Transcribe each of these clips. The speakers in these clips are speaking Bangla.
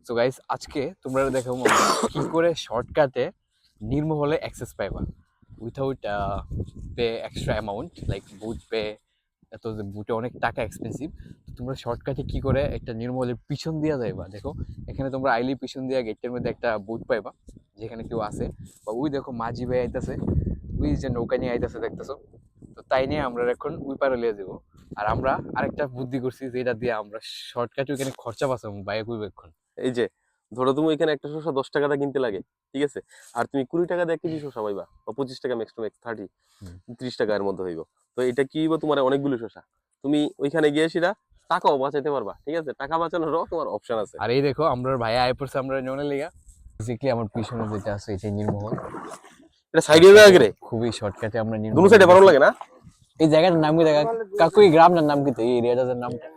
সো গাইস আজকে তোমরা দেখাবো কি করে শর্টকাটে নির্মহলে অ্যাক্সেস পাইবা without pay extra amount like বুট পে। এত যে বুটে অনেক টাকা এক্সপেন্সিভ, তো তোমরা শর্টকাটে কি করে একটা নির্মহলের পিছন দিয়া যাইবা। দেখো এখানে তোমরা আইলি পিছন দিয়া গেটের মধ্যে একটা বুট পাইবা যেখানে কেউ আছে, বা ওই দেখো মাঝি ভাই আইতাছে, ওই যে নৌকা নিয়ে আইতাছে দেখতেছো। তো তাই নিয়ে আমরা এখন ওই পারে লিয়ে যাবো। আর আমরা আরেকটা বুদ্ধি করছি যেটা দিয়ে আমরা শর্টকাটে ওইখানে খরচা বাঁচাবো বাইক ওই বেক্ষণ। এই যে ধরো তুমি এখানে একটা শসা 10 টাকা দিয়ে কিনতে লাগে, ঠিক আছে, আর তুমি 20 টাকা দিয়ে কেজি শসা পাইবা, বা 25 টাকা ম্যাক্স টু ম্যাক্স 30 টাকার মধ্যে হইব। তো এটা কি হইব, তোমার অনেকগুলো শসা, তুমি ওইখানে গিয়ে সেটা টাকাও বাঁচাইতে পারবা, ঠিক আছে, টাকা বাঁচানোরও তোমার অপশন আছে। আর এই দেখো আমরা ভাই আয় পড়ছে আমরা নিউনের লিগা। বেসিক্যালি আমার পিছনে যেটা আছে এটা নির্মহল, এটা সাইডে জায়গা রে, খুবই শর্টকাটে আমরা দুনো নির্মহল সাইডে ভালো লাগে না। এই জায়গাটার নাম কি জায়গা কাকুই গ্রামটার নাম কি, তো এই এরিয়াটার নামটা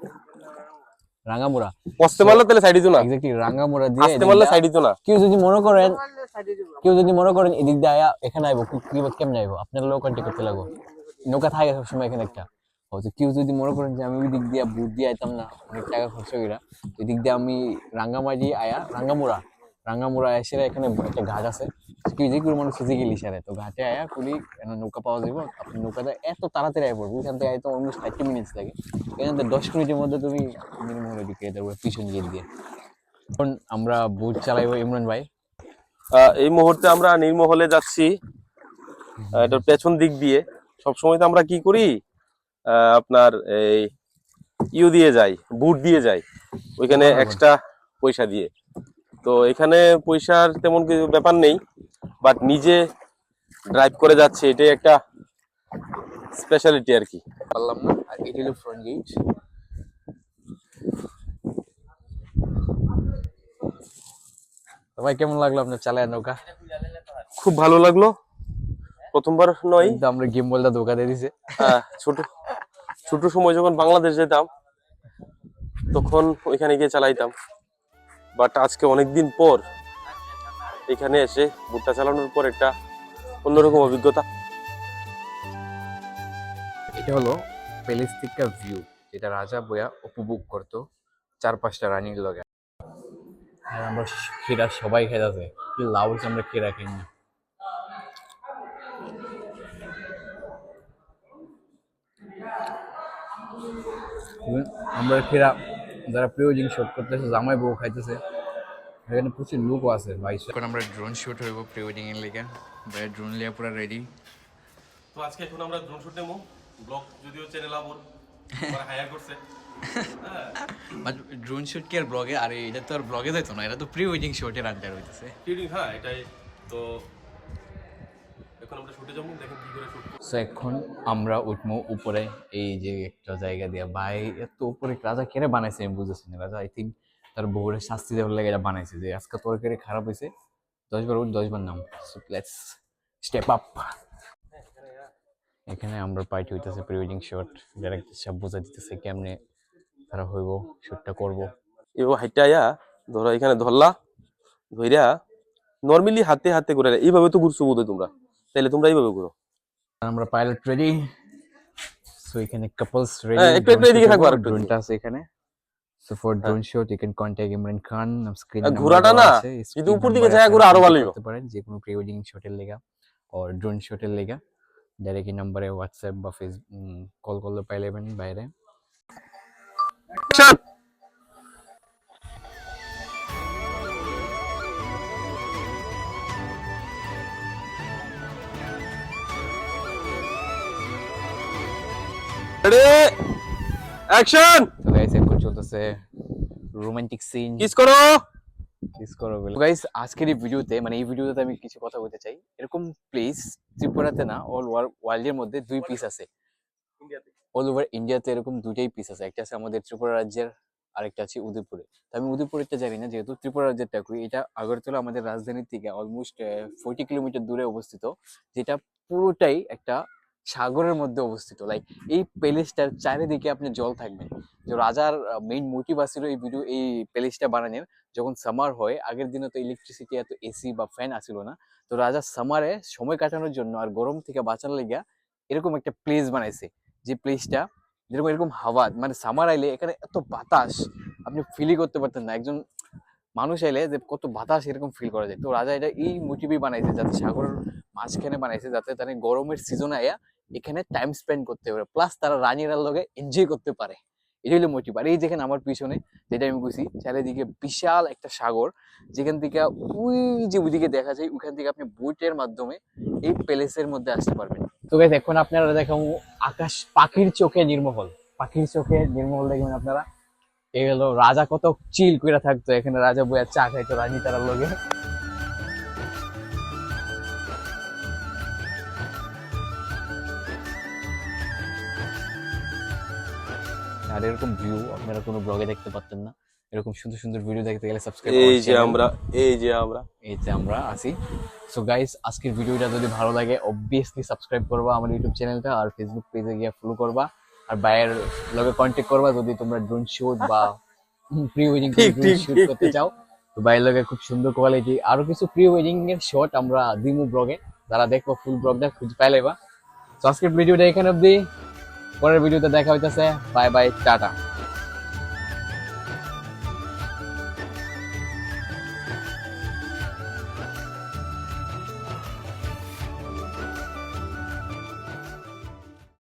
রাঙ্গামুড়া। পস্তে মারলে তাহলে সাইডে না, এক্স্যাক্টলি রাঙ্গামুড়া দিয়ে আস্তে মারলে সাইডে না। কেউ যদি মনে করেন এদিক দিয়ে আয়া এখানে আইবো, কেমনে আইবো আপনার লোক কন্ট্যাক্ট করতে লাগবো। নৌকা থাকে সবসময় এখানে একটা। হয়তো কেউ যদি মনে করেন যে আমি ওই দিক দিয়ে বুট দিয়ে আইতাম না, অনেক টাকা খরচ কইরা, ওই দিক দিয়ে আমি রাঙ্গামাটি আয়া রাঙ্গামুড়া এসে এখানে একটা ঘাট আছে, কি যে কোনো মানুষ ফিজিক্যালি ইশারে, তো ঘাটে আয়া কুলি নৌকা পাওয়া যাবে। আপনি নৌকাটা এত তাড়াতাড়ি আয় পড়বো, ওইখান থেকে আইতে অলমোস্ট 30 মিনিটস লাগে। এখান থেকে 10 মিনিটের মধ্যে তুমি নির্মলের দিকে যেতে পারবে পিছন গেট দিয়ে। এখন আমরা বুট চালাইবো ইমরান ভাই। এই মুহূর্তে আমরা নির্মহলে যাচ্ছি, এটার পেছন দিক দিয়ে। সবসময় তো আমরা কি করি, আপনার এই দিয়ে যাই, বুট দিয়ে যাই ওইখানে এক্সট্রা পয়সা দিয়ে। তো এখানে পয়সার তেমন কিছু ব্যাপার নেই, বাট নিজে ড্রাইভ করে যাচ্ছে, এটাই একটা স্পেশালিটি আর কি। পারলাম না। আর এটি হলো ফ্রন্ট গেট। ভাই কেমন লাগলো আপনার চালায় নৌকা? খুব ভালো লাগলো, প্রথমবার নয়, কিন্তু আমরা গেম বলটা ধোকা দিয়ে দিছে। ছোট ছোট সময় যখন বাংলাদেশ যেতাম তখন ওইখানে গিয়ে চালাইতাম, বাট আজকে অনেকদিন পর এখানে এসে বুটটা চালানোর পর একটা অন্যরকম অভিজ্ঞতা। এটা হলো প্যালেস্টিকা ভিউ, যেটা রাজা বইয়া উপভোগ করতো 4-5টা রানীর লগে। আর আমরা খেরা সবাই খেতে, লাউ আমরা খেরা কিনি। আমরা খেরা যারা প্রিয় জিনিস শট করতেছে, জামাই বউ খাইতেছে, এখানে প্রচুর লোকও আছে ভাই। এখন আমরা ড্রোন শুট হইব প্রি ওয়েডিং এর লেগে, ভাই ড্রোন লিয়া পুরো রেডি। তো আজকে এখন আমরা ড্রোন শুট নেবো, ব্লগ যদিও চ্যানেল আবর আমরা হায়ার করছে। ড্রোন শুট কি আর ব্লগে? আরে এটা তো আর ব্লগে যাইতো না, এটা তো প্রি ওয়েডিং শুটের আড্ডা হইতেছে। হ্যাঁ এটাই তো। এখন আমরা শুটে যাবো, দেখেন কি করে শুট। সো এখন আমরা উঠবো উপরে, এই যে একটা জায়গা দিয়া। ভাই এত উপরে রাজা কেড়ে বানাইছে আমি বুঝেছি না। রাজা আই থিঙ্ক তার বউরে শাস্তি দেওয়ার লাগে এটা বানাইছে, যে আজকে তোর কেড়ে খারাপ হয়েছে, 10 বার উঠ 10 বার নাম। So let's step up. এখানে আমরা পার্টি হইতেছে প্রি ওয়েডিং শট, যারা সব বোঝা দিতেছে কেমনে তারা হইব শুটটা করবো। এবার হাইটা আয়া ধরো এখানে ধরলা, ধইরা নরমালি হাতে হাতে করে এইভাবে তো ঘুরছো বোধহয় তোমরা, তাইলে তোমরা এইভাবে ঘুরো। আমরা পাইলট রেডি। সো এখানে কাপলস রেডি। হ্যাঁ একটু একটু এদিকে থাকো, আর একটু ড্রোনটা আছে এখানে। So for drone shot you can contact Imran Khan. Screen ঘোরাটা না, যদি উপর দিকে যায় ঘুরা আরো ভালো করতে পারেন যে কোনো প্রি ওয়েডিং শটের লেগা আর ড্রোন শটের লেগা। ডাইরেক্ট এই নম্বরে হোয়াটসঅ্যাপ বা ফেসবুক কল করলে পাইলেবেন বাইরে। Ready action. তো গাইস এখন চলতেছে রোমান্টিক সিন। কিস করো, কিস করো বলে। গাইস আজকের এই ভিডিওতে, মানে এই ভিডিওতে আমি কিছু কথা বলতে চাই। এরকম প্লেস ত্রিপুরাতে না, অল ওয়ার্ল্ডের মধ্যে 2 পিস আছে। অল ওভার ইন্ডিয়াতে এরকম 2টাই পিস আছে। একটা আছে আমাদের ত্রিপুরা রাজ্যের, আরেকটা আছে উদয়পুরে। তো আমি উদয়পুরেরটা জানি না, যেহেতু ত্রিপুরা রাজ্যেরটা কই। এটা আগরতলা আমাদের রাজধানীর থেকে অলমোস্ট 40 কিলোমিটার দূরে অবস্থিত, যেটা পুরোটাই একটা সাগরের মধ্যে অবস্থিত। লাইক এই প্যালেসটার চারিদিকে আপনি জল থাকবেন। যে রাজার মেইন মোটিভ আছিল এই প্যালেসটা বানানোর। যখন সামার হয়, আগের দিনে তো ইলেকট্রিসিটি এত এসি বা ফ্যান আসিল না, তো রাজা সামারে সময় কাটানোর জন্য আর গরম থেকে বাঁচার লেগা এরকম একটা প্লেস বানাইছে। যে প্লেসটা যেরকম এরকম হাওয়া, মানে সামার আইলে এখানে এত বাতাস আপনি ফিলই করতে পারতেন না। একজন মানুষ এলে যে কত বাতাস এরকম ফিল করা যায়। তো রাজা এটা এই মোটিভই বানাইছে, যাতে সাগরের মাঝখানে বানাইছে, যাতে তারা গরমের সিজনে আয়া এখানে টাইম স্পেন্ড করতে পারে, প্লাস তারা রানীরার লগে এনজয় করতে পারে। এটা হলো মোটিভ। আর এই দেখেন আমার পিছনে যেটা আমি বুঝি, চারিদিকে বিশাল একটা সাগর, যেখান থেকে ওই যে ওইদিকে দেখা যায়, ওইখান থেকে আপনি বোটের মাধ্যমে এই প্যালেসের মধ্যে আসতে পারবেন। তো গাইস এখন আপনারা দেখাবো আকাশ পাখির চোখে নির্মহল। পাখির চোখে নির্মহল দেখবেন আপনারা। এই হলো রাজা কত চিল কইরা থাকতো এখানে, রাজা বইয়া চা খাইতো রানী তারার লগে। আর এরকম ভিউ আপনারা কোনো ব্লগে দেখতে পাচ্ছেন না। এরকম সুন্দর সুন্দর ভিডিও দেখতে গেলে সাবস্ক্রাইব এই যে আমরা এইতে আমরা আছি। সো গাইস আজকের ভিডিওটা যদি ভালো লাগে অবভিয়াসলি সাবস্ক্রাইব করবা আমার ইউটিউব চ্যানেলটা, আর ফেসবুক পেজে গিয়ে ফলো করবা, আর বাইরের লগে কন্ট্যাক্ট করবা যদি তোমরা ড্রোন শুট বা প্রি ওয়েডিং শুট করতে চাও। তো বাইরের লগে খুব সুন্দর কোয়ালিটি আরো কিছু প্রি ওয়েডিং এর শট আমরা দিমু ব্লগে, যারা দেখবো ফুল ব্লগটা খুঁজে পাইলেবা। তো আজকের ভিডিওটা এখানে অবধি, পরের ভিডিওতে দেখা হইতেছে। Bye bye, tata.